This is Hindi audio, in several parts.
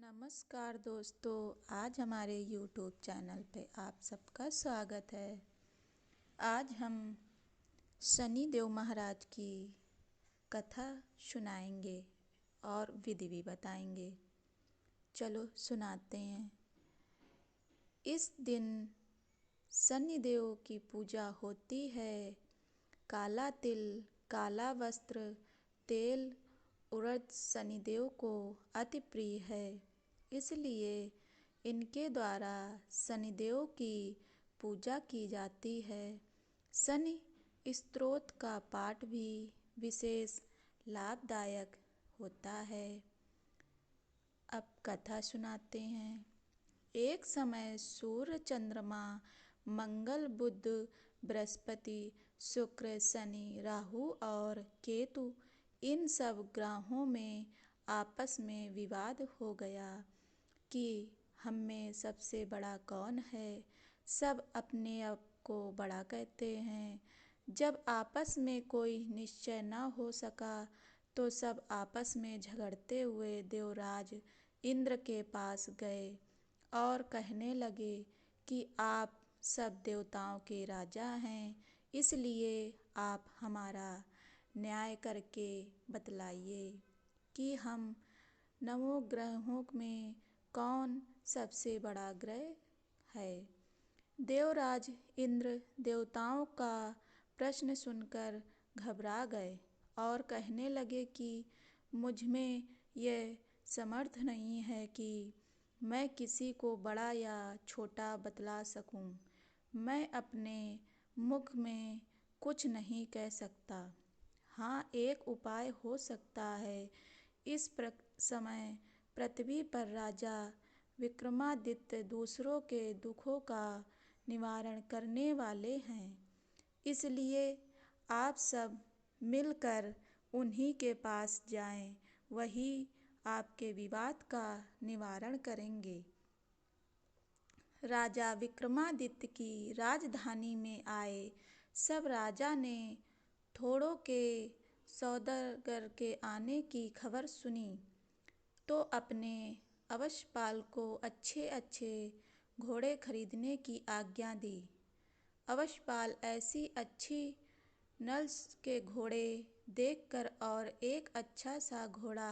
नमस्कार दोस्तों, आज हमारे YouTube चैनल पे आप सबका स्वागत है। आज हम शनि देव महाराज की कथा सुनाएंगे और विधि भी बताएंगे। चलो सुनाते हैं। इस दिन शनि देव की पूजा होती है। काला तिल, काला वस्त्र, तेल, उड़द शनिदेव को अति प्रिय है, इसलिए इनके द्वारा शनिदेव की पूजा की जाती है। शनि स्तोत्र का पाठ भी विशेष लाभदायक होता है। अब कथा सुनाते हैं। एक समय सूर्य, चंद्रमा, मंगल, बुध, बृहस्पति, शुक्र, शनि, राहु और केतु, इन सब ग्रहों में आपस में विवाद हो गया कि हम में सबसे बड़ा कौन है। सब अपने आप को बड़ा कहते हैं। जब आपस में कोई निश्चय न हो सका तो सब आपस में झगड़ते हुए देवराज इंद्र के पास गए और कहने लगे कि आप सब देवताओं के राजा हैं, इसलिए आप हमारा न्याय करके बतलाइए कि हम नवों ग्रहों में कौन सबसे बड़ा ग्रह है। देवराज इंद्र देवताओं का प्रश्न सुनकर घबरा गए और कहने लगे कि मुझ में यह समर्थ नहीं है कि मैं किसी को बड़ा या छोटा बतला सकूं। मैं अपने मुख में कुछ नहीं कह सकता। हाँ, एक उपाय हो सकता है। इस समय पृथ्वी पर राजा विक्रमादित्य दूसरों के दुखों का निवारण करने वाले हैं, इसलिए आप सब मिलकर उन्हीं के पास जाएं, वही आपके विवाद का निवारण करेंगे। राजा विक्रमादित्य की राजधानी में आए। सब राजा ने थोड़ों के सौदागर के आने की खबर सुनी तो अपने अवशपाल को अच्छे अच्छे घोड़े खरीदने की आज्ञा दी। अवशपाल ऐसी अच्छी नस्ल के घोड़े देखकर और एक अच्छा सा घोड़ा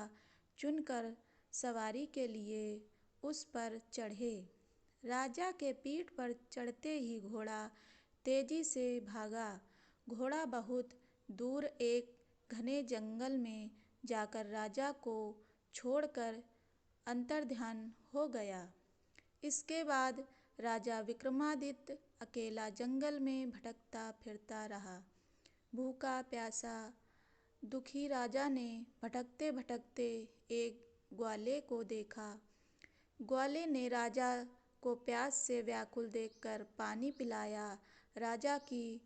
चुनकर सवारी के लिए उस पर चढ़े। राजा के पीठ पर चढ़ते ही घोड़ा तेजी से भागा। घोड़ा बहुत दूर एक घने जंगल में जाकर राजा को छोड़कर अंतर्ध्यान हो गया। इसके बाद राजा विक्रमादित्य अकेला जंगल में भटकता फिरता रहा। भूखा प्यासा दुखी राजा ने भटकते भटकते एक ग्वाले को देखा। ग्वाले ने राजा को प्यास से व्याकुल देखकर पानी पिलाया। राजा की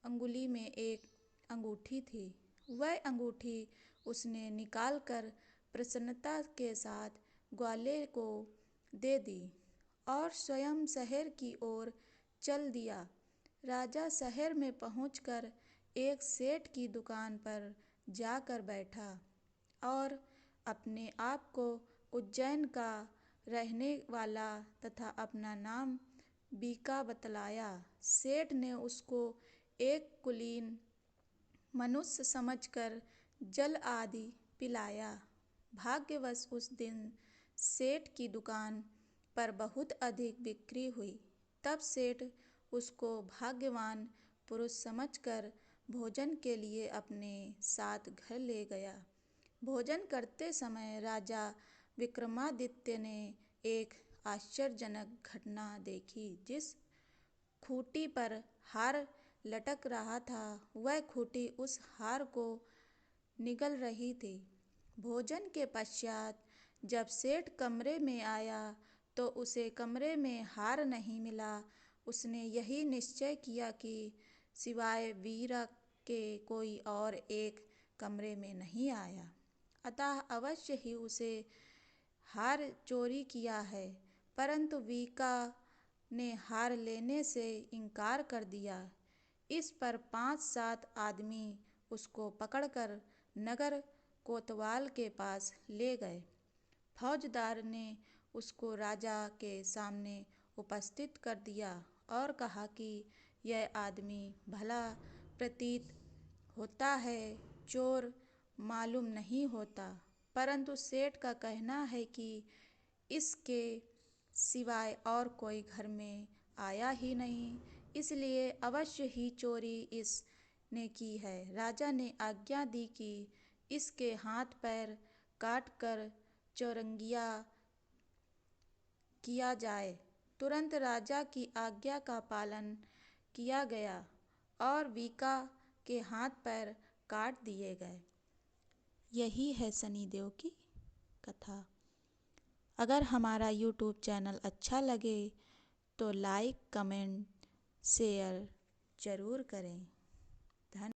अंगुली में एक अंगूठी थी। वह अंगूठी उसने निकालकर प्रसन्नता के साथ ग्वाले को दे दी और स्वयं शहर की ओर चल दिया। राजा शहर में पहुंचकर एक सेठ की दुकान पर जाकर बैठा और अपने आप को उज्जैन का रहने वाला तथा अपना नाम बीका बतलाया। सेठ ने उसको एक कुलीन मनुष्य समझकर जल आदि पिलाया। भाग्यवश उस दिन सेठ की दुकान पर बहुत अधिक बिक्री हुई। तब सेठ उसको भाग्यवान पुरुष समझकर भोजन के लिए अपने साथ घर ले गया। भोजन करते समय राजा विक्रमादित्य ने एक आश्चर्यजनक घटना देखी। जिस खूंटी पर हार लटक रहा था, वह खूंटी उस हार को निगल रही थी। भोजन के पश्चात जब सेठ कमरे में आया तो उसे कमरे में हार नहीं मिला। उसने यही निश्चय किया कि सिवाय वीरा के कोई और एक कमरे में नहीं आया, अतः अवश्य ही उसे हार चोरी किया है। परंतु वीका ने हार लेने से इनकार कर दिया। इस पर 5-7 आदमी उसको पकड़कर नगर कोतवाल के पास ले गए। फौजदार ने उसको राजा के सामने उपस्थित कर दिया और कहा कि यह आदमी भला प्रतीत होता है, चोर मालूम नहीं होता, परंतु सेठ का कहना है कि इसके सिवाय और कोई घर में आया ही नहीं, इसलिए अवश्य ही चोरी इसने की है। राजा ने आज्ञा दी कि इसके हाथ पैर काट कर चौरंगिया किया जाए। तुरंत राजा की आज्ञा का पालन किया गया और वीका के हाथ पैर काट दिए गए। यही है शनिदेव की कथा। अगर हमारा YouTube चैनल अच्छा लगे तो लाइक, कमेंट, शेयर ज़रूर करें। धन्यवाद।